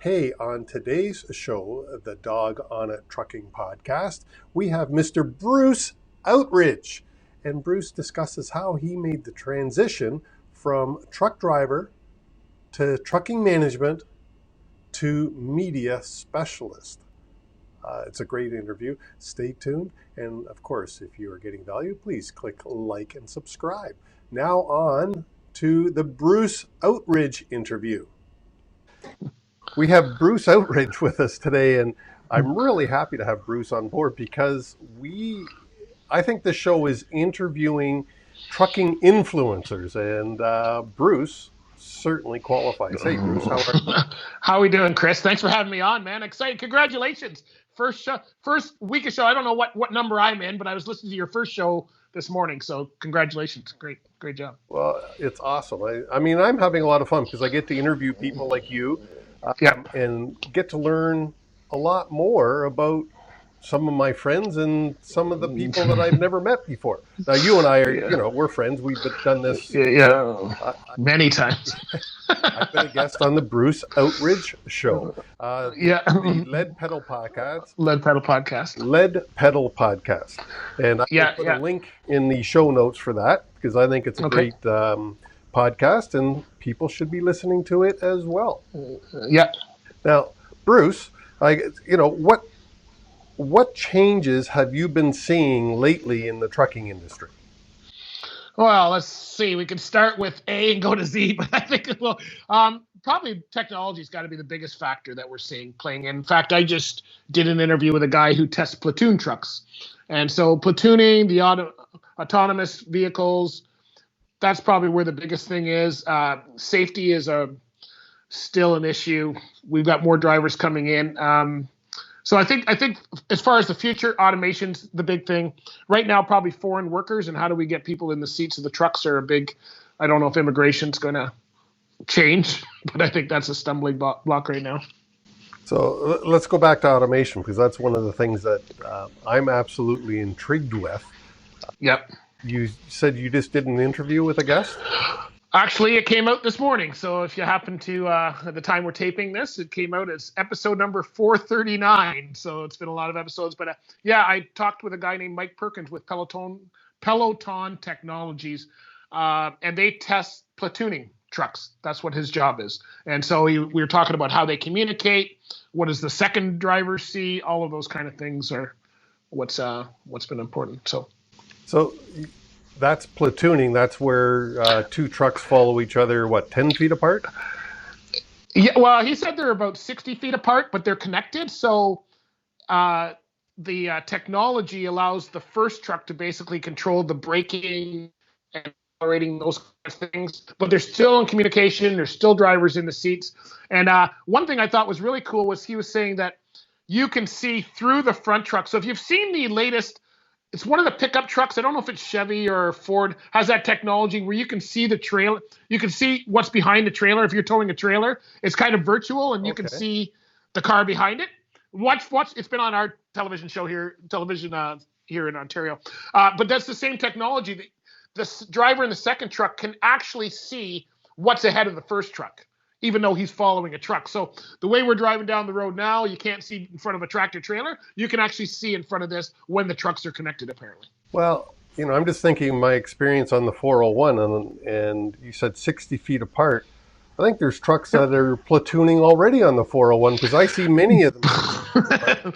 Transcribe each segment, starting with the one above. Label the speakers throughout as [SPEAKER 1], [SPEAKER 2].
[SPEAKER 1] Hey, on today's show, the Dawg on It Trucking Podcast, we have Mr. Bruce Outridge. And Bruce discusses how he made the transition from truck driver to trucking management to media specialist. It's a great interview. Stay tuned. And of course, if you are getting value, please click like and subscribe. Now on to the Bruce Outridge interview. We have Bruce Outridge with us today, and I'm really happy to have Bruce on board because I think the show is interviewing trucking influencers, and Bruce certainly qualifies. Hey, Bruce, how are you?
[SPEAKER 2] How are we doing, Chris? Thanks for having me on, man. Excited. Congratulations. First week of show. I don't know what number I'm in, but I was listening to your first show this morning. So congratulations. Great job.
[SPEAKER 1] Well, it's awesome. I mean, I'm having a lot of fun because I get to interview people like you and get to learn a lot more about some of my friends and some of the people that I've never met before. Now, you and I are, we're friends. We've done this
[SPEAKER 2] many times.
[SPEAKER 1] I've been a guest on the Bruce Outridge show. The Lead Pedal Podcast.
[SPEAKER 2] Lead Pedal Podcast.
[SPEAKER 1] And I put a link in the show notes for that because I think it's a great podcast and people should be listening to it as well. Now, Bruce, what changes have you been seeing lately in the trucking industry?
[SPEAKER 2] Well, let's see. We can start with A and go to Z, but I think probably technology's got to be the biggest factor that we're seeing playing in. In fact, I just did an interview with a guy who tests platoon trucks. And so platooning, the autonomous vehicles, that's probably where the biggest thing is. Safety is still an issue. We've got more drivers coming in. So I think as far as the future, automation's the big thing. Right now, probably foreign workers and how do we get people in the seats of the trucks are a big. I don't know if immigration's going to change, but I think that's a stumbling block right now.
[SPEAKER 1] So let's go back to automation because that's one of the things that I'm absolutely intrigued with.
[SPEAKER 2] Yep.
[SPEAKER 1] You said you just did an interview with a guest?
[SPEAKER 2] Actually, it came out this morning. So if you happen to, at the time we're taping this, it came out as episode number 439. So it's been a lot of episodes. But I talked with a guy named Mike Perkins with Peloton Technologies. And they test platooning trucks. That's what his job is. And so we were talking about how they communicate. What does the second driver see? All of those kind of things are what's been important. So
[SPEAKER 1] that's platooning. That's where two trucks follow each other, 10 feet apart?
[SPEAKER 2] Yeah, well, he said they're about 60 feet apart, but they're connected. So the technology allows the first truck to basically control the braking and accelerating, those kinds of things. But they're still in communication. There's still drivers in the seats. And one thing I thought was really cool was he was saying that you can see through the front truck. So if you've seen the latest, it's one of the pickup trucks. I don't know if it's Chevy or Ford has that technology where you can see the trailer. You can see what's behind the trailer. If you're towing a trailer, it's kind of virtual and you can see the car behind it. Watch. It's been on our television here in Ontario. But that's the same technology. The driver in the second truck can actually see what's ahead of the first truck, even though he's following a truck. So the way we're driving down the road now, you can't see in front of a tractor trailer. You can actually see in front of this when the trucks are connected, apparently.
[SPEAKER 1] Well, I'm just thinking my experience on the 401, and you said 60 feet apart. I think there's trucks that are platooning already on the 401 because I see many of them.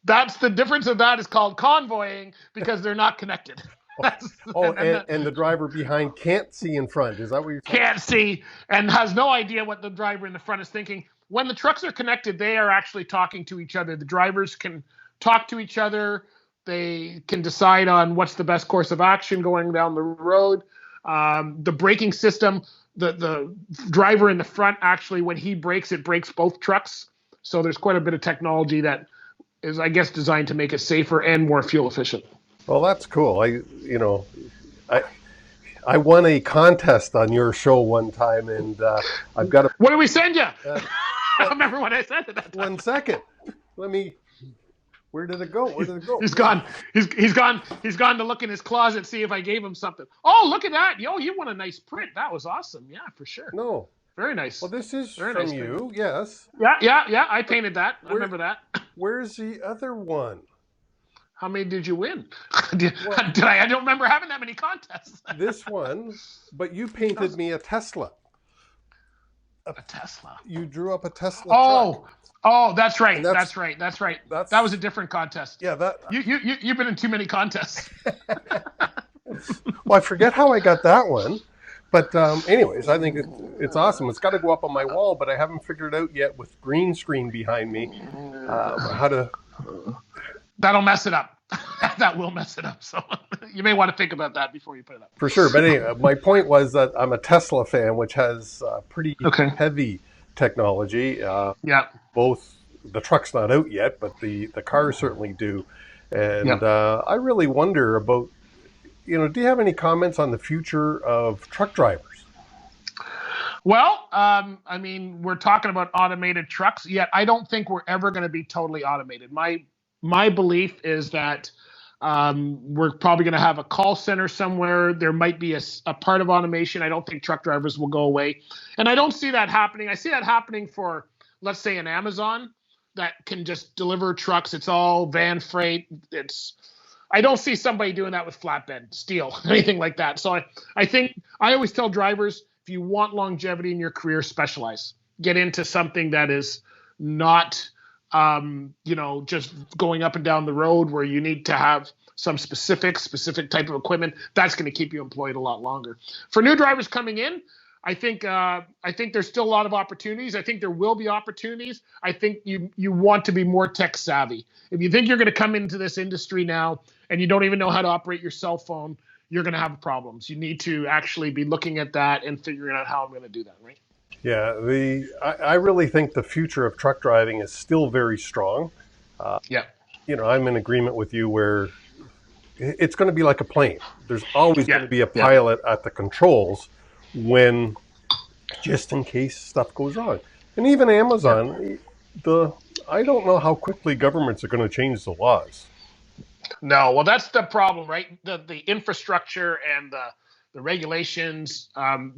[SPEAKER 2] That's the difference of that is called convoying because they're not connected.
[SPEAKER 1] And the driver behind can't see in front. Is that what you're saying?
[SPEAKER 2] Can't see and has no idea what the driver in the front is thinking. When the trucks are connected, they are actually talking to each other. The drivers can talk to each other. They can decide on what's the best course of action going down the road. The braking system, the driver in the front, actually, when he brakes, it brakes both trucks. So there's quite a bit of technology that is, I guess, designed to make it safer and more fuel efficient.
[SPEAKER 1] Well, that's cool. I won a contest on your show one time, and I've got a.
[SPEAKER 2] What did we send you? I remember what I said to that time.
[SPEAKER 1] 1 second. Where did it go?
[SPEAKER 2] He's gone. He's gone to look in his closet, see if I gave him something. Oh, look at that. Yo, you won a nice print. That was awesome. Yeah, for sure.
[SPEAKER 1] No.
[SPEAKER 2] Very nice.
[SPEAKER 1] Well, this is
[SPEAKER 2] Very
[SPEAKER 1] from
[SPEAKER 2] nice
[SPEAKER 1] you, yes.
[SPEAKER 2] Yeah. I painted that. I remember that.
[SPEAKER 1] Where's the other one?
[SPEAKER 2] How many did you win? did
[SPEAKER 1] Well,
[SPEAKER 2] I? I don't remember having that many contests.
[SPEAKER 1] this one, but you painted me a Tesla.
[SPEAKER 2] A Tesla.
[SPEAKER 1] You drew up a Tesla truck.
[SPEAKER 2] Oh, that's right.
[SPEAKER 1] And
[SPEAKER 2] That's right. That was a different contest.
[SPEAKER 1] Yeah, that.
[SPEAKER 2] You've been in too many contests.
[SPEAKER 1] Well, I forget how I got that one. But anyways, I think it's awesome. It's got to go up on my wall, but I haven't figured it out yet with green screen behind me how to.
[SPEAKER 2] That'll mess it up. That will mess it up. So you may want to think about that before you put it up.
[SPEAKER 1] For sure. But anyway, my point was that I'm a Tesla fan, which has pretty heavy technology. Both the truck's not out yet, but the cars certainly do. And I really wonder about, do you have any comments on the future of truck drivers?
[SPEAKER 2] Well, I mean, we're talking about automated trucks, yet I don't think we're ever going to be totally automated. My belief is that we're probably going to have a call center somewhere. There might be a part of automation. I don't think truck drivers will go away. And I don't see that happening. I see that happening for, let's say, an Amazon that can just deliver trucks. It's all van freight. I don't see somebody doing that with flatbed, steel, anything like that. So I think I always tell drivers, if you want longevity in your career, specialize. Get into something that is not just going up and down the road where you need to have some specific type of equipment. That's going to keep you employed a lot longer. For new drivers coming in, I think there's still a lot of opportunities. I think there will be opportunities. I think you want to be more tech savvy. If you think you're going to come into this industry now and you don't even know how to operate your cell phone, you're going to have problems. You need to actually be looking at that and figuring out how I'm going to do that, right?
[SPEAKER 1] Yeah, I really think the future of truck driving is still very strong. I'm in agreement with you where it's going to be like a plane. There's always going to be a pilot at the controls just in case stuff goes wrong. And even Amazon, I don't know how quickly governments are going to change the laws.
[SPEAKER 2] No, well, that's the problem, right? The infrastructure and the regulations,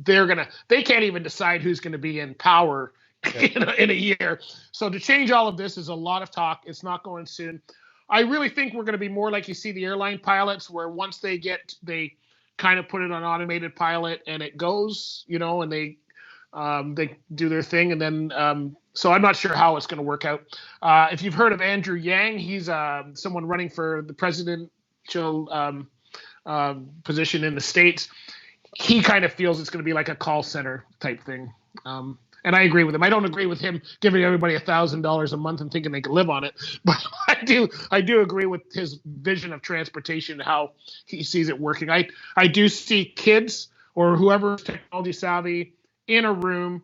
[SPEAKER 2] they can't even decide who's going to be in power in a year. So to change all of this is a lot of talk. It's not going soon. I really think we're going to be more like you see the airline pilots, where once they kind of put it on automated pilot and it goes, and they do their thing. And then, so I'm not sure how it's going to work out. If you've heard of Andrew Yang, he's someone running for the presidential position in the States. He kind of feels it's going to be like a call center type thing. And I agree with him. I don't agree with him giving everybody $1,000 a month and thinking they can live on it. But I do agree with his vision of transportation, how he sees it working. I do see kids or whoever's technology savvy in a room,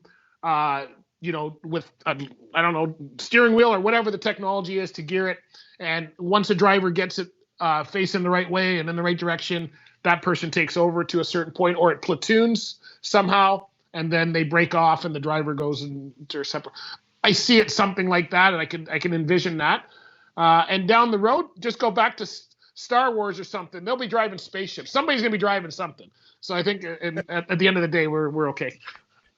[SPEAKER 2] with steering wheel or whatever the technology is to gear it. And once a driver gets it facing the right way and in the right direction, that person takes over to a certain point, or it platoons somehow, and then they break off and the driver goes into a separate. I see it something like that, and I can envision that. And down the road, just go back to Star Wars or something. They'll be driving spaceships. Somebody's going to be driving something. So I think at the end of the day, we're okay.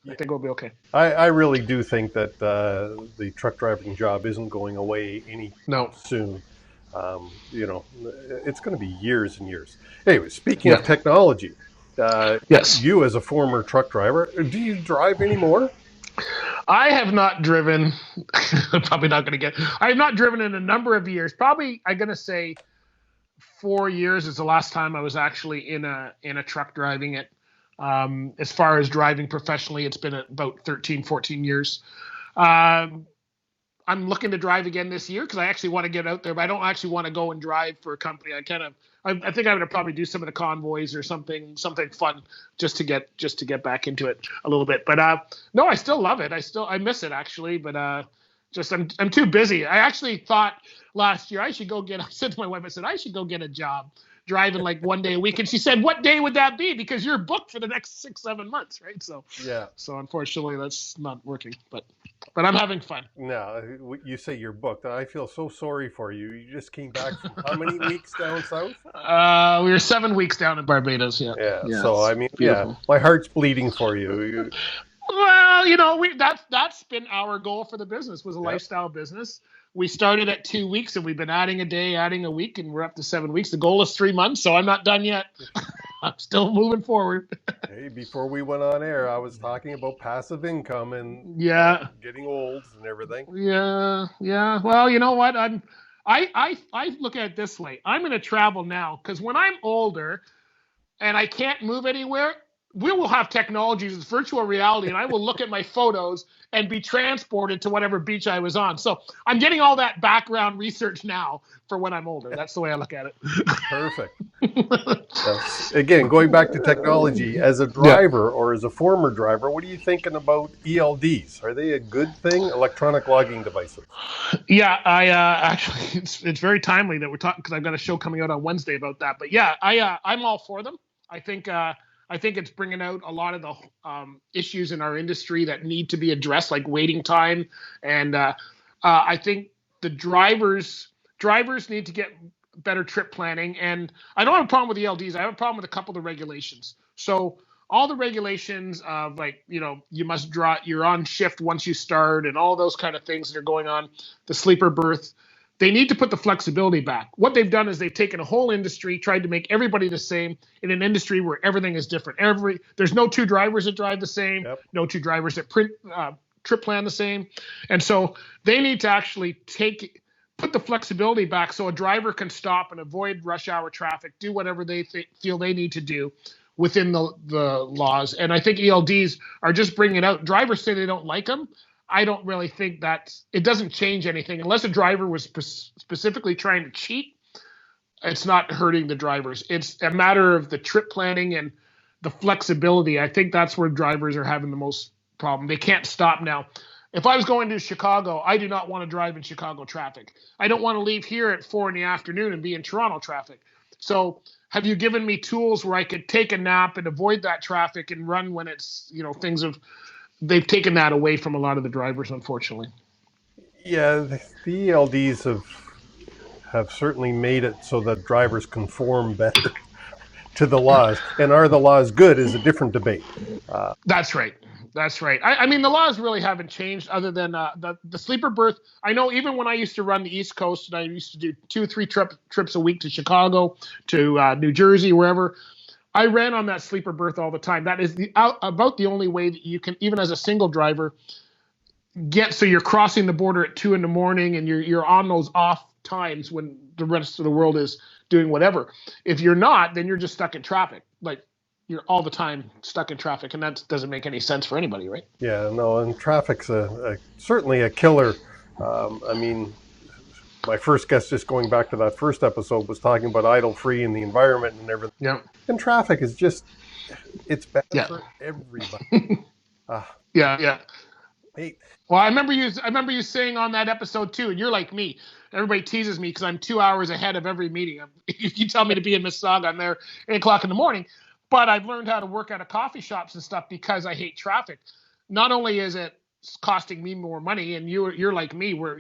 [SPEAKER 2] I think we'll be okay.
[SPEAKER 1] I really do think that the truck driving job isn't going away soon. It's going to be years and years. Anyway, speaking of technology,
[SPEAKER 2] yes.
[SPEAKER 1] You as a former truck driver, do you drive anymore?
[SPEAKER 2] I have not driven. Probably not going to I have not driven in a number of years. Probably, I'm going to say 4 years is the last time I was actually in a truck driving it. As far as driving professionally, it's been about 13, 14 years. I'm looking to drive again this year because I actually want to get out there, but I don't actually want to go and drive for a company. I think I'm going to probably do some of the convoys or something fun just to get back into it a little bit. But no, I still love it. I miss it actually, but I'm too busy. I actually thought last year I said to my wife, I should go get a job driving like 1 day a week. And she said, what day would that be? Because you're booked for the next 6-7 months, right? So unfortunately that's not working, but I'm having fun.
[SPEAKER 1] No, you say you're booked. I feel so sorry for you. You just came back from how many weeks down south?
[SPEAKER 2] We were 7 weeks down in Barbados. Yeah.
[SPEAKER 1] So, I mean, my heart's bleeding for you.
[SPEAKER 2] Well, that's been our goal for the business, was a
[SPEAKER 1] Yep.
[SPEAKER 2] lifestyle business. We started at 2 weeks and we've been adding a day, adding a week, and we're up to 7 weeks. The goal is 3 months, so I'm not done yet. I'm still moving forward.
[SPEAKER 1] Hey, before we went on air, I was talking about passive income and
[SPEAKER 2] Yeah.
[SPEAKER 1] getting old and everything.
[SPEAKER 2] Yeah. Well, you know what? I look at it this way. I'm going to travel now because when I'm older and I can't move anywhere, we will have technologies, it's virtual reality, and I will look at my photos and be transported to whatever beach I was on. So I'm getting all that background research now for when I'm older. That's the way I look at it.
[SPEAKER 1] Perfect. Again, going back to technology, as a
[SPEAKER 2] Yeah.
[SPEAKER 1] driver or as a former driver, what are you thinking about ELDs? Are they a good thing, electronic logging devices?
[SPEAKER 2] Yeah, I actually it's very timely that we're talking because I've got a show coming out on Wednesday about that. But yeah, I'm all for them. I think it's bringing out a lot of the issues in our industry that need to be addressed, like waiting time, and I think the drivers need to get better trip planning. And I don't have a problem with ELDs. I have a problem with a couple of the regulations. So all the regulations of, like, you must draw, you're on shift once you start, and all those kind of things that are going on, the sleeper berth, they need to put the flexibility back. What they've done is they've taken a whole industry, tried to make everybody the same in an industry where everything is different. There's no two drivers that drive the same,
[SPEAKER 1] Yep.
[SPEAKER 2] no two drivers that trip plan the same. And so they need to actually put the flexibility back so a driver can stop and avoid rush hour traffic, do whatever they feel they need to do within the laws. And I think ELDs are just bringing it out. Drivers say they don't like them. I don't really think it doesn't change anything unless a driver was specifically trying to cheat. It's not hurting the drivers. It's a matter of the trip planning and the flexibility. I think that's where drivers are having the most problem. They can't stop now. If I was going to Chicago, I do not want to drive in Chicago traffic. I don't want to leave here at 4 p.m. and be in Toronto traffic. So have you given me tools where I could take a nap and avoid that traffic and run when it's, they've taken that away from a lot of the drivers, unfortunately.
[SPEAKER 1] Yeah, the ELDs have certainly made it so that drivers conform better to the laws. And are the laws good is a different debate.
[SPEAKER 2] That's right. I mean, the laws really haven't changed other than the sleeper berth. I know even when I used to run the East Coast and I used to do 2-3 trips a week to Chicago, to New Jersey, wherever, I ran on that sleeper berth all the time. That is about the only way that you can, even as a single driver, so you're crossing the border at 2 a.m. and you're on those off times when the rest of the world is doing whatever. If you're not, then you're just stuck in traffic. Like, you're all the time stuck in traffic, and that doesn't make any sense for anybody, right?
[SPEAKER 1] Yeah, no, and traffic's certainly a killer. I mean, my first guest, just going back to that first episode, was talking about idle free and the environment and everything.
[SPEAKER 2] Yeah.
[SPEAKER 1] And traffic is it's bad for everybody.
[SPEAKER 2] Yeah.
[SPEAKER 1] Hey.
[SPEAKER 2] Well, I remember you saying on that episode too, and you're like me. Everybody teases me because I'm 2 hours ahead of every meeting. If you tell me to be in Mississauga, I'm there 8 o'clock in the morning. But I've learned how to work out of coffee shops and stuff because I hate traffic. Not only is it costing me more money, and you're like me, where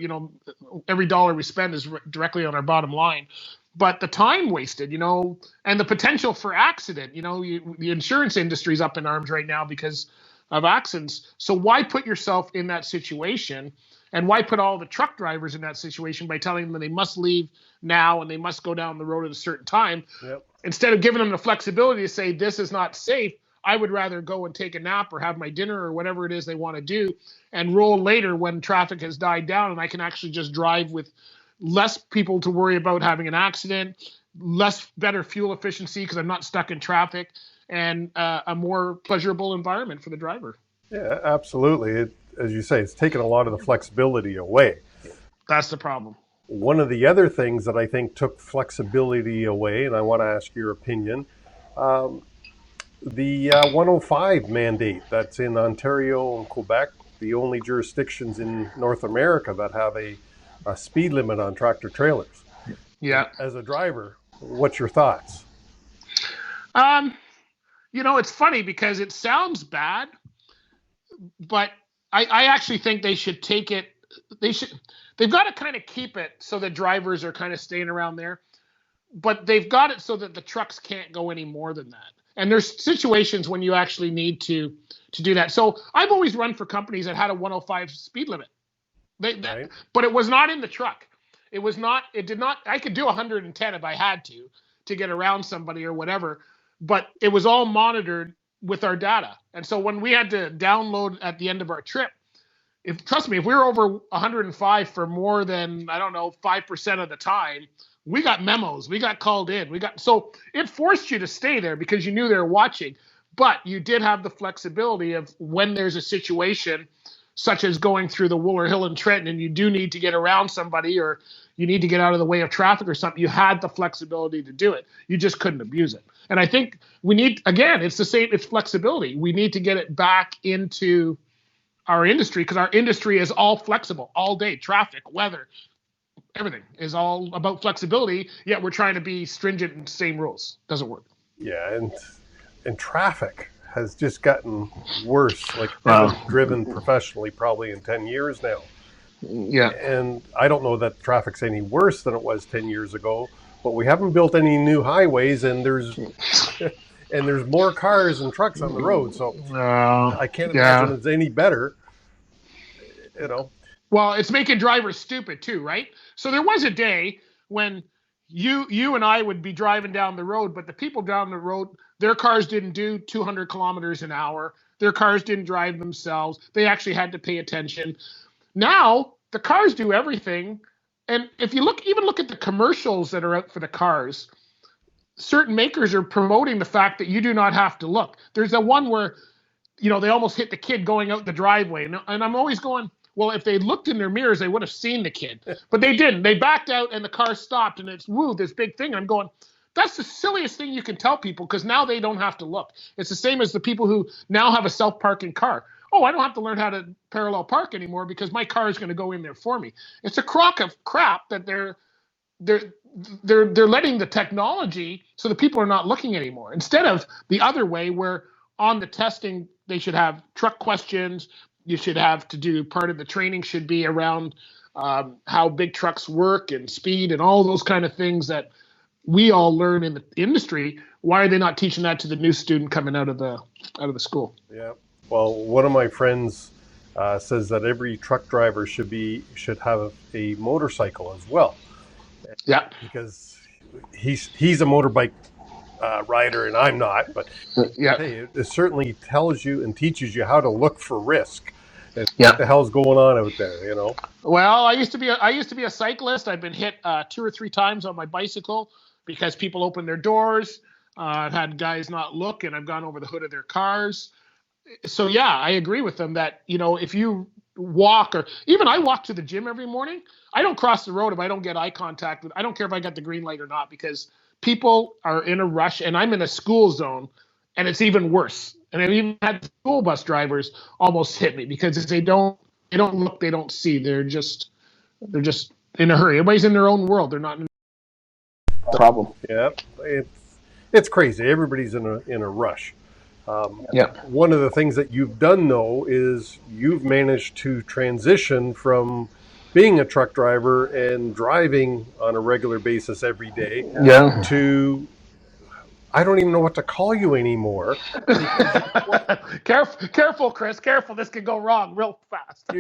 [SPEAKER 2] every dollar we spend is directly on our bottom line, but the time wasted, and the potential for accident. The insurance industry's up in arms right now because of accidents. So why put yourself in that situation? And why put all the truck drivers in that situation by telling them they must leave now and they must go down the road at a certain time?
[SPEAKER 1] Yep.
[SPEAKER 2] Instead of giving them the flexibility to say, this is not safe, I would rather go and take a nap or have my dinner or whatever it is they want to do and roll later when traffic has died down and I can actually just drive with less people to worry about having an accident, better fuel efficiency because I'm not stuck in traffic, and a more pleasurable environment for the driver.
[SPEAKER 1] Yeah, absolutely. As you say, it's taken a lot of the flexibility away.
[SPEAKER 2] That's the problem.
[SPEAKER 1] One of the other things that I think took flexibility away, and I want to ask your opinion, the 105 mandate that's in Ontario and Quebec, the only jurisdictions in North America that have a speed limit on tractor trailers.
[SPEAKER 2] Yeah.
[SPEAKER 1] As a driver, what's your thoughts?
[SPEAKER 2] It's funny because it sounds bad, but I actually think they should take it. They've got to kind of keep it so the drivers are kind of staying around there, but they've got it so that the trucks can't go any more than that. And there's situations when you actually need to to do that. So I've always run for companies that had a 105 speed limit.
[SPEAKER 1] Right.
[SPEAKER 2] But it was not in the truck. It did not, I could do 110 if I had to get around somebody or whatever, but it was all monitored with our data. And so when we had to download at the end of our trip, trust me, if we were over 105 for more than, I don't know, 5% of the time, we got memos, we got called in, so it forced you to stay there because you knew they were watching, but you did have the flexibility of when there's a situation such as going through the Wooler Hill and Trenton, and you do need to get around somebody or you need to get out of the way of traffic or something, you had the flexibility to do it. You just couldn't abuse it. And I think we need, again, it's the same, it's flexibility. We need to get it back into our industry because our industry is all flexible all day. Traffic, weather, everything is all about flexibility, yet we're trying to be stringent and same rules. Doesn't work.
[SPEAKER 1] Yeah, and traffic has just gotten worse. Like, I've driven professionally probably in 10 years now.
[SPEAKER 2] Yeah.
[SPEAKER 1] And I don't know that traffic's any worse than it was 10 years ago, but we haven't built any new highways, and there's more cars and trucks on the road. So I can't imagine it's any better, you know.
[SPEAKER 2] Well, it's making drivers stupid too, right? So there was a day when you and I would be driving down the road, but the people down the road, their cars didn't do 200 kilometers an hour. Their cars didn't drive themselves. They actually had to pay attention. Now the cars do everything. And if you look at the commercials that are out for the cars, certain makers are promoting the fact that you do not have to look. There's a one where, they almost hit the kid going out the driveway. And I'm always going, well, if they looked in their mirrors, they would have seen the kid. But they didn't. They backed out and the car stopped, and it's, this big thing. And I'm going, that's the silliest thing you can tell people because now they don't have to look. It's the same as the people who now have a self-parking car. Oh, I don't have to learn how to parallel park anymore because my car is going to go in there for me. It's a crock of crap that they're letting the technology so the people are not looking anymore. Instead of the other way where on the testing, they should have truck questions. You should have to do part of the training should be around how big trucks work and speed and all those kind of things that we all learn in the industry. Why are they not teaching that to the new student coming out of the school?
[SPEAKER 1] Yeah. Well, one of my friends says that every truck driver should have a motorcycle as well.
[SPEAKER 2] Yeah.
[SPEAKER 1] Because he's a motorbike rider and I'm not, but
[SPEAKER 2] yeah,
[SPEAKER 1] hey, it certainly tells you and teaches you how to look for risk. And what the hell's going on out there,
[SPEAKER 2] Well, I used to be a cyclist. I've been hit 2 or 3 times on my bicycle because people open their doors. I've had guys not look, and I've gone over the hood of their cars. So yeah, I agree with them that, if you walk, or even I walk to the gym every morning, I don't cross the road if I don't get eye contact with, I don't care if I got the green light or not, because people are in a rush and I'm in a school zone and it's even worse. And I've even had school bus drivers almost hit me because if they don't look, they don't see. They're just in a hurry. Everybody's in their own world. They're not in a problem.
[SPEAKER 1] Yeah. It's crazy. Everybody's in a rush. One of the things that you've done, though, is you've managed to transition from being a truck driver and driving on a regular basis every day to, I don't even know what to call you anymore.
[SPEAKER 2] Careful, Chris. Careful. This could go wrong real fast.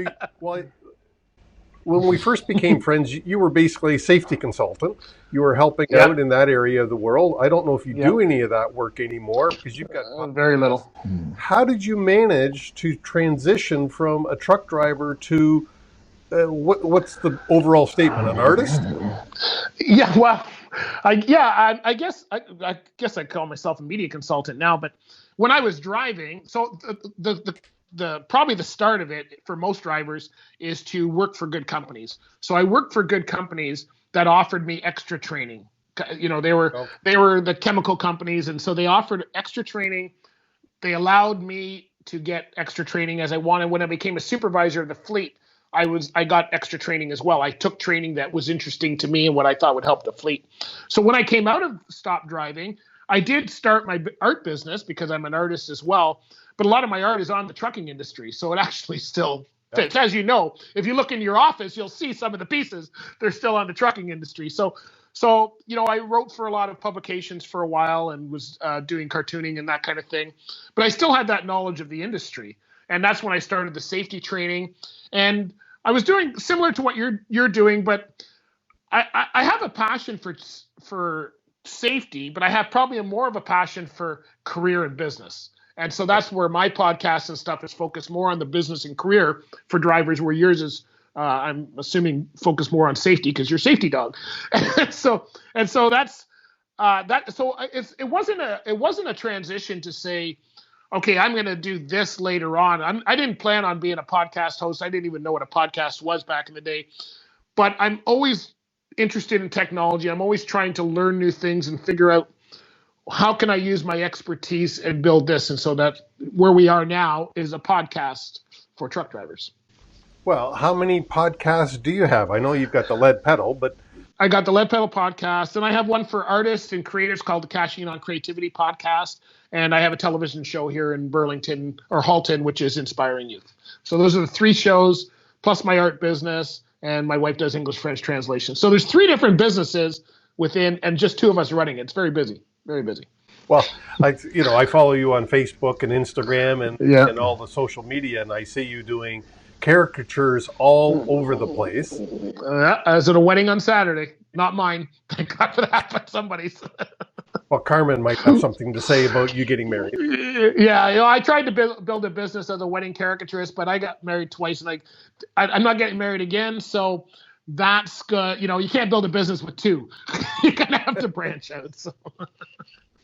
[SPEAKER 1] When we first became friends, you were basically a safety consultant. You were helping out in that area of the world. I don't know if you do any of that work anymore because you've got
[SPEAKER 2] very little.
[SPEAKER 1] How did you manage to transition from a truck driver to what's the overall statement? An artist?
[SPEAKER 2] Yeah, well, I guess I call myself a media consultant now. But when I was driving, so the probably the start of it for most drivers is to work for good companies. So I worked for good companies that offered me extra training. They were the chemical companies, and so they offered extra training. They allowed me to get extra training as I wanted. When I became a supervisor of the fleet, I got extra training as well. I took training that was interesting to me and what I thought would help the fleet. So when I came out of stop driving, I did start my art business because I'm an artist as well. But a lot of my art is on the trucking industry, so it actually still fits. As you know, if you look in your office, you'll see some of the pieces. They're still on the trucking industry. So So, I wrote for a lot of publications for a while and was doing cartooning and that kind of thing. But I still had that knowledge of the industry. And that's when I started the safety training. And I was doing similar to what you're doing, but I have a passion for safety, but I have probably more of a passion for career and business. And so that's where my podcast and stuff is focused more on the business and career for drivers, where yours is, I'm assuming, focused more on safety because you're safety dog. So that's that. So it wasn't a transition to say, okay, I'm going to do this later on. I didn't plan on being a podcast host. I didn't even know what a podcast was back in the day. But I'm always interested in technology. I'm always trying to learn new things and figure out how can I use my expertise and build this. And so that where we are now is a podcast for truck drivers.
[SPEAKER 1] Well, how many podcasts do you have? I know you've got the Lead Pedal, but
[SPEAKER 2] I got the Lead Pedal podcast, and I have one for artists and creators called the Cashing In on Creativity podcast. And I have a television show here in Burlington or Halton, which is Inspiring Youth. So those are the 3 shows, plus my art business, and my wife does English-French translation. So there's 3 different businesses within, and just 2 of us running it. It's very busy, very busy.
[SPEAKER 1] Well, I follow you on Facebook and Instagram and all the social media, and I see you doing caricatures all over the place.
[SPEAKER 2] I was at a wedding on Saturday, not mine. Thank God for that, but somebody's.
[SPEAKER 1] Well, Carmen might have something to say about you getting married.
[SPEAKER 2] Yeah, I tried to build a business as a wedding caricaturist, but I got married twice, and I'm not getting married again. So that's good. You can't build a business with 2. You're gonna have to branch out.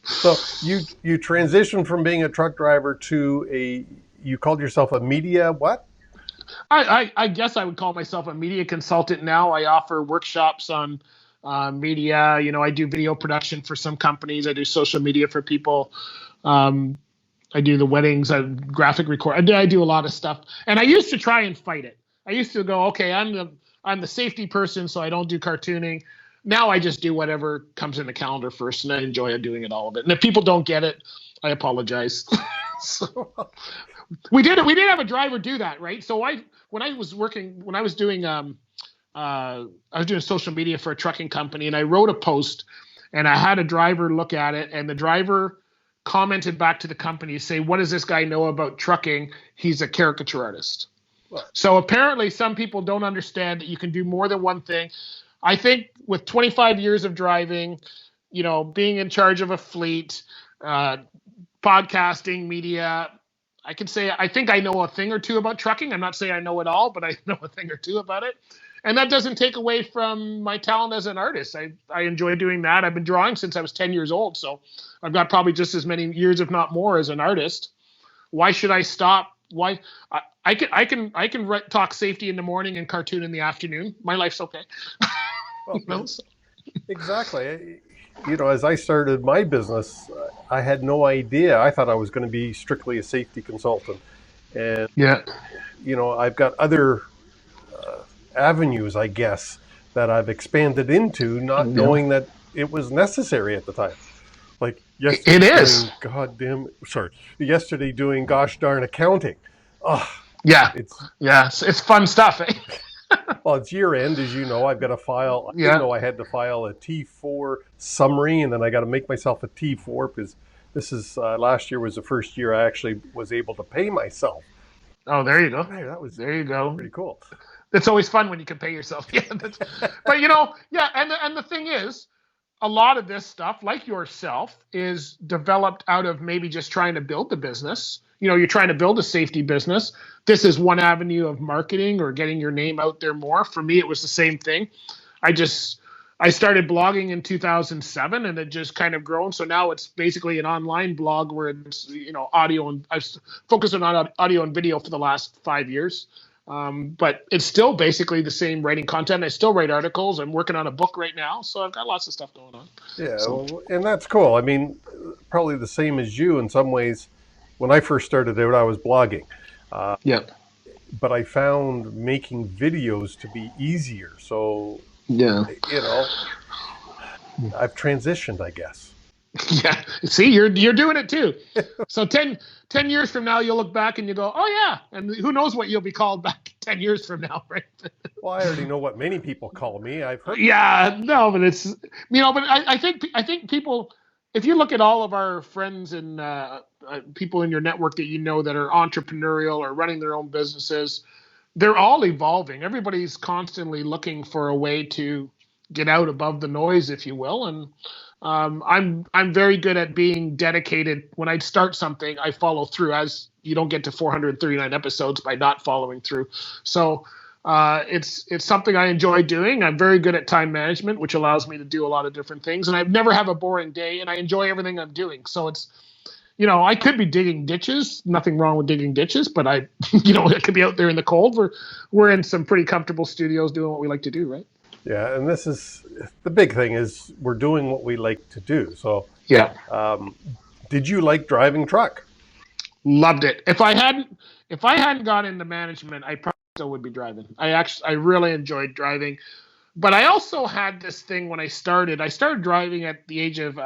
[SPEAKER 1] So you transitioned from being a truck driver to you called yourself a media what?
[SPEAKER 2] I guess I would call myself a media consultant now. I offer workshops on media. I do video production for some companies. I do social media for people. I do the weddings. I graphic record. I do a lot of stuff. And I used to try and fight it. I used to go, okay, I'm the safety person, so I don't do cartooning. Now I just do whatever comes in the calendar first, and I enjoy doing it, all of it. And if people don't get it, I apologize. So we did have a driver do that, right? So when I was doing social media for a trucking company, and I wrote a post, and I had a driver look at it, and the driver commented back to the company, say, "What does this guy know about trucking? He's a caricature artist." What? So apparently some people don't understand that you can do more than one thing. I think with 25 years of driving, being in charge of a fleet, podcasting, media, I can say I think I know a thing or 2 about trucking. I'm not saying I know it all, but I know a thing or 2 about it. And that doesn't take away from my talent as an artist. I enjoy doing that. I've been drawing since I was 10 years old, so I've got probably just as many years, if not more, as an artist. Why should I stop? Why I can talk safety in the morning and cartoon in the afternoon. My life's okay.
[SPEAKER 1] Well, exactly. As I started my business, I had no idea. I thought I was going to be strictly a safety consultant. And, I've got other avenues, I guess, that I've expanded into, not knowing that it was necessary at the time. Like yesterday,
[SPEAKER 2] it is.
[SPEAKER 1] Yesterday doing gosh darn accounting. Oh,
[SPEAKER 2] it's fun stuff. Eh?
[SPEAKER 1] Well, it's year end, as you know. I've got to file. I didn't know I had to file a T4 summary, and then I got to make myself a T4 because this is last year was the first year I actually was able to pay myself.
[SPEAKER 2] Oh, there you go.
[SPEAKER 1] There you go. Pretty cool.
[SPEAKER 2] It's always fun when you can pay yourself. But and the thing is, a lot of this stuff, like yourself, is developed out of maybe just trying to build the business. You're trying to build a safety business. This is one avenue of marketing or getting your name out there more. For me, it was the same thing. I started blogging in 2007, and it just kind of grown. So now it's basically an online blog where it's audio, and I've focused on audio and video for the last 5 years. But it's still basically the same writing content. I still write articles. I'm working on a book right now, so I've got lots of stuff going on.
[SPEAKER 1] Yeah, and that's cool. I mean, probably the same as you in some ways. When I first started out, I was blogging. But I found making videos to be easier. So, I've transitioned, I guess.
[SPEAKER 2] Yeah. See, you're doing it too. So 10 years from now, you'll look back and you go, oh yeah. And who knows what you'll be called back 10 years from now, right?
[SPEAKER 1] Well, I already know what many people call me. I've heard.
[SPEAKER 2] Yeah, no, but it's, but I think people, if you look at all of our friends and people in your network that you know that are entrepreneurial or running their own businesses, they're all evolving. Everybody's constantly looking for a way to get out above the noise, if you will. And I'm very good at being dedicated. When I start something, I follow through. As you don't get to 439 episodes by not following through. So it's something I enjoy doing. I'm very good at time management, which allows me to do a lot of different things. And I never have a boring day, and I enjoy everything I'm doing. So it's, I could be digging ditches. Nothing wrong with digging ditches, but I could be out there in the cold. We're in some pretty comfortable studios doing what we like to do, right?
[SPEAKER 1] Yeah, and this is the big thing is we're doing what we like to do. So,
[SPEAKER 2] Yeah,
[SPEAKER 1] did you like driving truck?
[SPEAKER 2] loved it. If I hadn't got into management, I probably still would be driving. I really enjoyed driving, but I also had this thing when I started. I started driving at the age of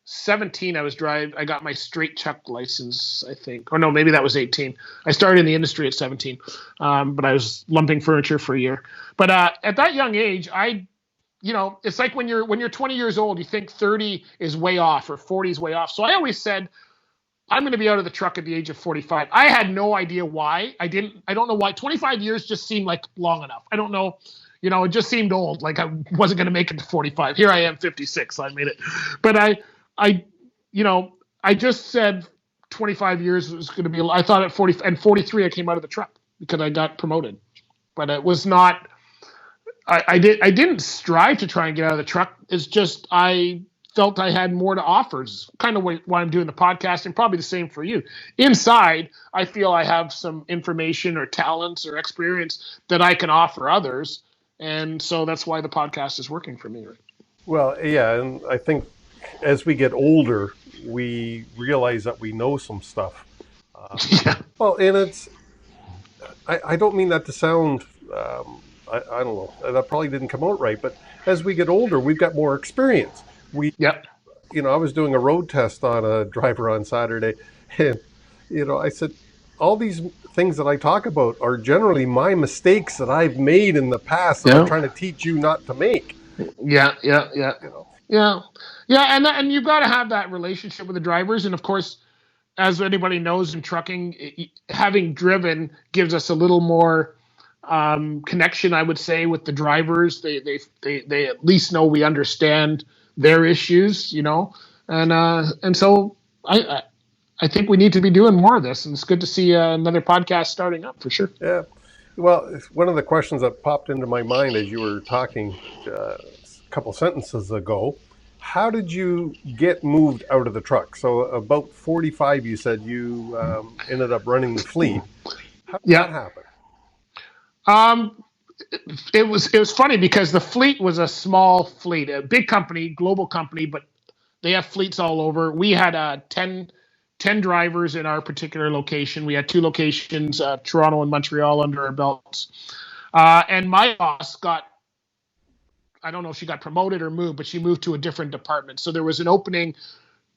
[SPEAKER 2] 17. I got my straight chuck license, I think. Or no, maybe that was 18. I started in the industry at 17, but I was lumping furniture for a year. But at that young age, it's like when you're 20 years old, you think 30 is way off or 40 is way off. So I always said, I'm going to be out of the truck at the age of 45. I had no idea why. I don't know why. 25 years just seemed like long enough. I don't know. It just seemed old. Like I wasn't going to make it to 45. Here I am, 56. So I made it. But I just said 25 years was going to be, I thought at 40 and 43, I came out of the truck because I got promoted, but it was not, I didn't strive to try and get out of the truck. It's just, I felt I had more to offer. It's kind of why I'm doing the podcast, and probably the same for you. Inside, I feel I have some information or talents or experience that I can offer others. And so that's why the podcast is working for me. Right?
[SPEAKER 1] Well, yeah, and I think as we get older, we realize that we know some stuff.
[SPEAKER 2] Yeah.
[SPEAKER 1] Well, and I don't mean that to sound, I don't know, that probably didn't come out right, but as we get older, we've got more experience.
[SPEAKER 2] Yep.
[SPEAKER 1] I was doing a road test on a driver on Saturday, and, I said, all these things that I talk about are generally my mistakes that I've made in the past that I'm trying to teach you not to make.
[SPEAKER 2] Yeah.
[SPEAKER 1] You know,
[SPEAKER 2] Yeah, and you've got to have that relationship with the drivers, and of course, as anybody knows in trucking, having driven gives us a little more connection, I would say, with the drivers. They at least know we understand their issues, and so I think we need to be doing more of this, and it's good to see another podcast starting up for sure.
[SPEAKER 1] Yeah. Well, one of the questions that popped into my mind as you were talking a couple sentences ago, how did you get moved out of the truck? So about 45, you said you ended up running the fleet. How did that happen?
[SPEAKER 2] It was funny because the fleet was a small fleet, a big company, global company, but they have fleets all over. We had 10 drivers in our particular location. We had 2 locations, Toronto and Montreal, under our belts. And my boss I don't know if she got promoted or moved, but she moved to a different department. So there was an opening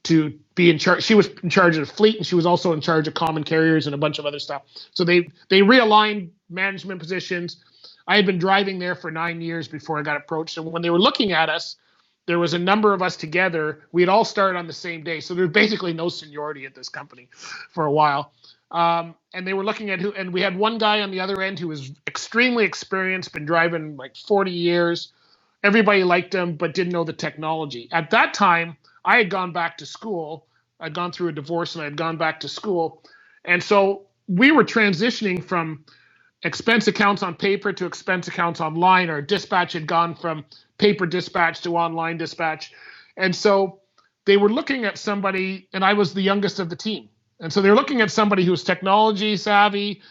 [SPEAKER 2] to be in charge. She was in charge of the fleet, and she was also in charge of common carriers and a bunch of other stuff. So they realigned management positions. I had been driving there for 9 years before I got approached. And when they were looking at us, there was a number of us together. We had all started on the same day. So there's basically no seniority at this company for a while. And they were looking at and we had one guy on the other end who was extremely experienced, been driving like 40 years. Everybody liked him, but didn't know the technology. At that time, I had gone back to school. I'd gone through a divorce and I had gone back to school. And so we were transitioning from expense accounts on paper to expense accounts online. Our dispatch had gone from paper dispatch to online dispatch. And so they were looking at somebody, and I was the youngest of the team. And so they're looking at somebody who was technology savvy,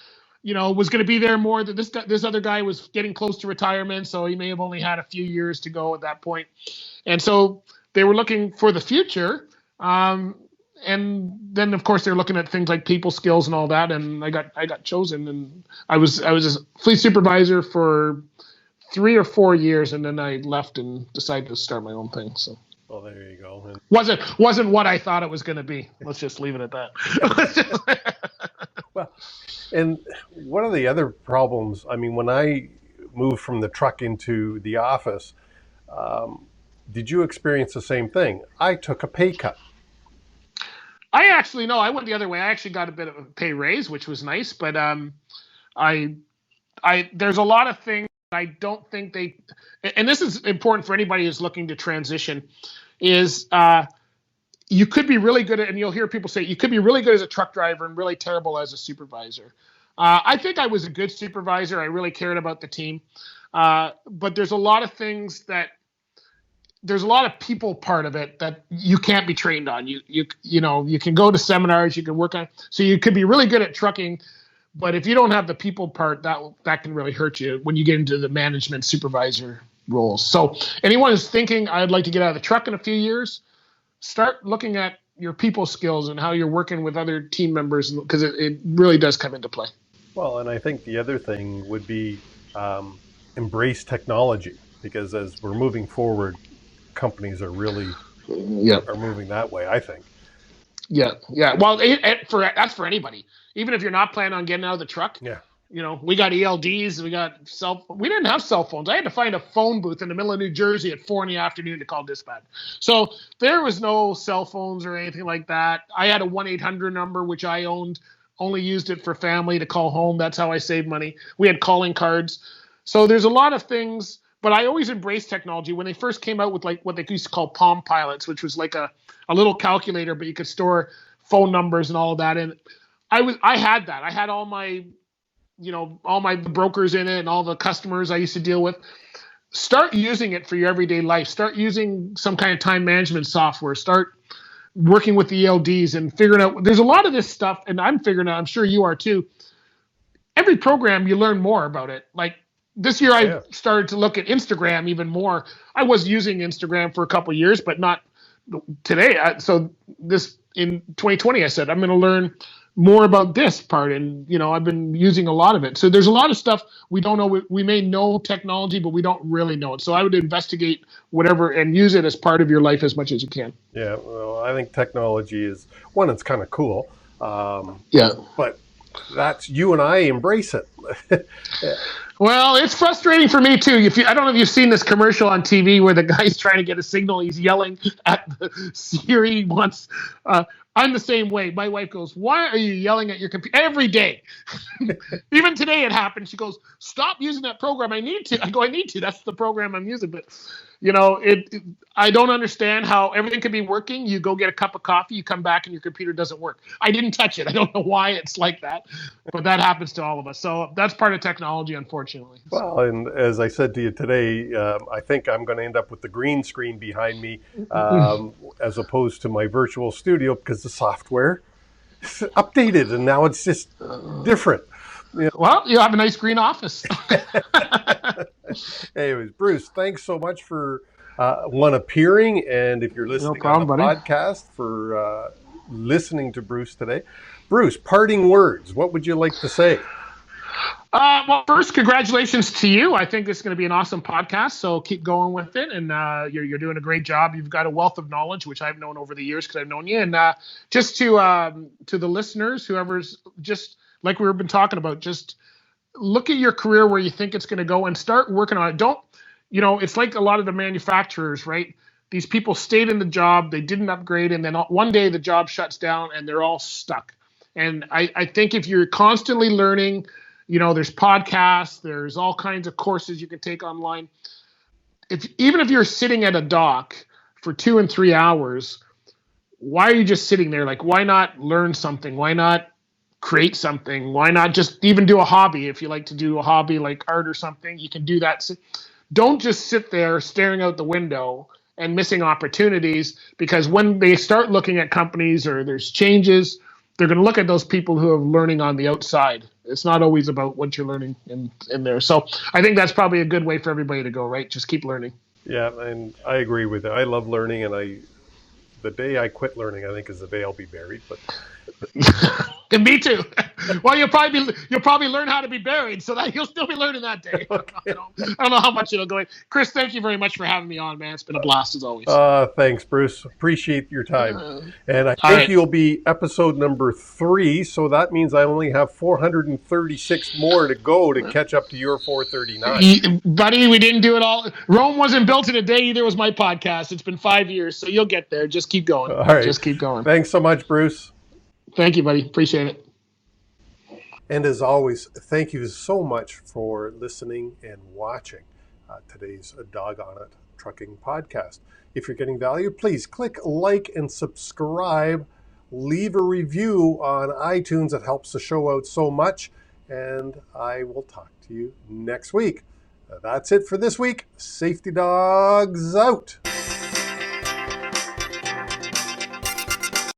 [SPEAKER 2] was going to be there more. That this other guy was getting close to retirement, so he may have only had a few years to go at that point. And so they were looking for the future. And then, of course, they're looking at things like people skills and all that. And I got chosen, and I was a fleet supervisor for 3 or 4 years, and then I left and decided to start my own thing. So
[SPEAKER 1] Well, there you go. And
[SPEAKER 2] Wasn't what I thought it was going to be. Let's just leave it at that.
[SPEAKER 1] well, and one of the other problems, I mean, when I moved from the truck into the office, did you experience the same thing? I took a pay cut.
[SPEAKER 2] I actually no, I went the other way. I actually got a bit of a pay raise, which was nice, but I there's a lot of things I don't think they, and this is important for anybody who's looking to transition, is you could be really good at, and you'll hear people say you could be really good as a truck driver and really terrible as a supervisor. I think I was a good supervisor. I really cared about the team, but there's a lot of things that there's a lot of people part of it that you can't be trained on. You know you can go to seminars, you can work on. So you could be really good at trucking, but if you don't have the people part, that can really hurt you when you get into the management supervisor roles. So anyone who's thinking I'd like to get out of the truck in a few years, start looking at your people skills and how you're working with other team members, because it really does come into play.
[SPEAKER 1] Well, and I think the other thing would be embrace technology, because as we're moving forward, companies are really
[SPEAKER 2] Yeah.
[SPEAKER 1] are moving that way, I think.
[SPEAKER 2] Yeah. Well, that's for anybody. Even if you're not planning on getting out of the truck,
[SPEAKER 1] Yeah.
[SPEAKER 2] we got ELDs, we didn't have cell phones. I had to find a phone booth in the middle of New Jersey at 4 PM to call dispatch. So there was no cell phones or anything like that. I had a 1-800 number, which I owned, only used it for family to call home. That's how I saved money. We had calling cards. So there's a lot of things, but I always embraced technology. When they first came out with like what they used to call Palm Pilots, which was like a little calculator, but you could store phone numbers and all of that. And I had that. I had all my brokers in it and all the customers I used to deal with. Start using it for your everyday life. Start using some kind of time management software. Start working with the ELDs and figuring out. There's a lot of this stuff, and I'm figuring out, I'm sure you are too. Every program, you learn more about it. Like this year, I started to look at Instagram even more. I was using Instagram for a couple of years, but not today. So this in 2020, I said, I'm going to learn more about this part. And, I've been using a lot of it. So there's a lot of stuff we don't know. We may know technology, but we don't really know it. So I would investigate whatever and use it as part of your life as much as you can.
[SPEAKER 1] Yeah. Well, I think technology is one, it's kind of cool.
[SPEAKER 2] Yeah.
[SPEAKER 1] But that's you and I embrace it.
[SPEAKER 2] Well, it's frustrating for me too. I don't know if you've seen this commercial on TV where the guy's trying to get a signal. He's yelling at the Siri once. I'm the same way. My wife goes, "Why are you yelling at your computer every day?" Even today it happened. She goes, "Stop using that program. I need to." I go, "I need to. That's the program I'm using." But I don't understand how everything could be working. You go get a cup of coffee, you come back, and your computer doesn't work. I didn't touch it. I don't know why it's like that, but that happens to all of us. So that's part of technology, unfortunately.
[SPEAKER 1] Well, and as I said to you today, I think I'm going to end up with the green screen behind me as opposed to my virtual studio, because the software is updated and now it's just different.
[SPEAKER 2] Well, you have a nice green office.
[SPEAKER 1] Anyways, Bruce, thanks so much for appearing, and if you're listening
[SPEAKER 2] problem,
[SPEAKER 1] on the podcast, for listening to Bruce today. Bruce, parting words. What would you like to say?
[SPEAKER 2] Well, first, congratulations to you. I think this is going to be an awesome podcast, so keep going with it. And you're doing a great job. You've got a wealth of knowledge, which I've known over the years because I've known you. And just to the listeners, whoever's just like we've been talking about, just look at your career where you think it's going to go and start working on it. Don't, it's like a lot of the manufacturers, right? These people stayed in the job, they didn't upgrade, and then one day the job shuts down and they're all stuck. And I think if you're constantly learning, there's podcasts, there's all kinds of courses you can take online. Even if you're sitting at a dock for 2 and 3 hours, why are you just sitting there? Like, why not learn something? Why not create something? Why not just even do a hobby? If you like to do a hobby like art or something, you can do that. Don't just sit there staring out the window and missing opportunities, because when they start looking at companies or there's changes, they're going to look at those people who are learning on the outside. It's not always about what you're learning in there. So I think that's probably a good way for everybody to go, right? Just keep learning.
[SPEAKER 1] Yeah, and I agree with it. I love learning, and the day I quit learning, I think, is the day I'll be buried. But
[SPEAKER 2] and me too. Well, you'll probably learn how to be buried, so that you'll still be learning that day.
[SPEAKER 1] Okay.
[SPEAKER 2] I don't know how much it'll go in. Chris, thank you very much for having me on, man. It's been a blast as always.
[SPEAKER 1] Thanks, Bruce. Appreciate your time. And I
[SPEAKER 2] All
[SPEAKER 1] think
[SPEAKER 2] right.
[SPEAKER 1] you'll be episode number 3, so that means I only have 436 more to go to catch up to your 439.
[SPEAKER 2] Buddy, we didn't do it all. Rome wasn't built in a day. Either was my podcast. It's been 5 years, so you'll get there. Just keep going.
[SPEAKER 1] All right.
[SPEAKER 2] Just keep going.
[SPEAKER 1] Thanks so much, Bruce.
[SPEAKER 2] Thank you, buddy. Appreciate it.
[SPEAKER 1] And as always, thank you so much for listening and watching today's Dawg on It Trucking Podcast. If you're getting value, please click like and subscribe. Leave a review on iTunes. It helps the show out so much. And I will talk to you next week. That's it for this week. Safety Dogs out.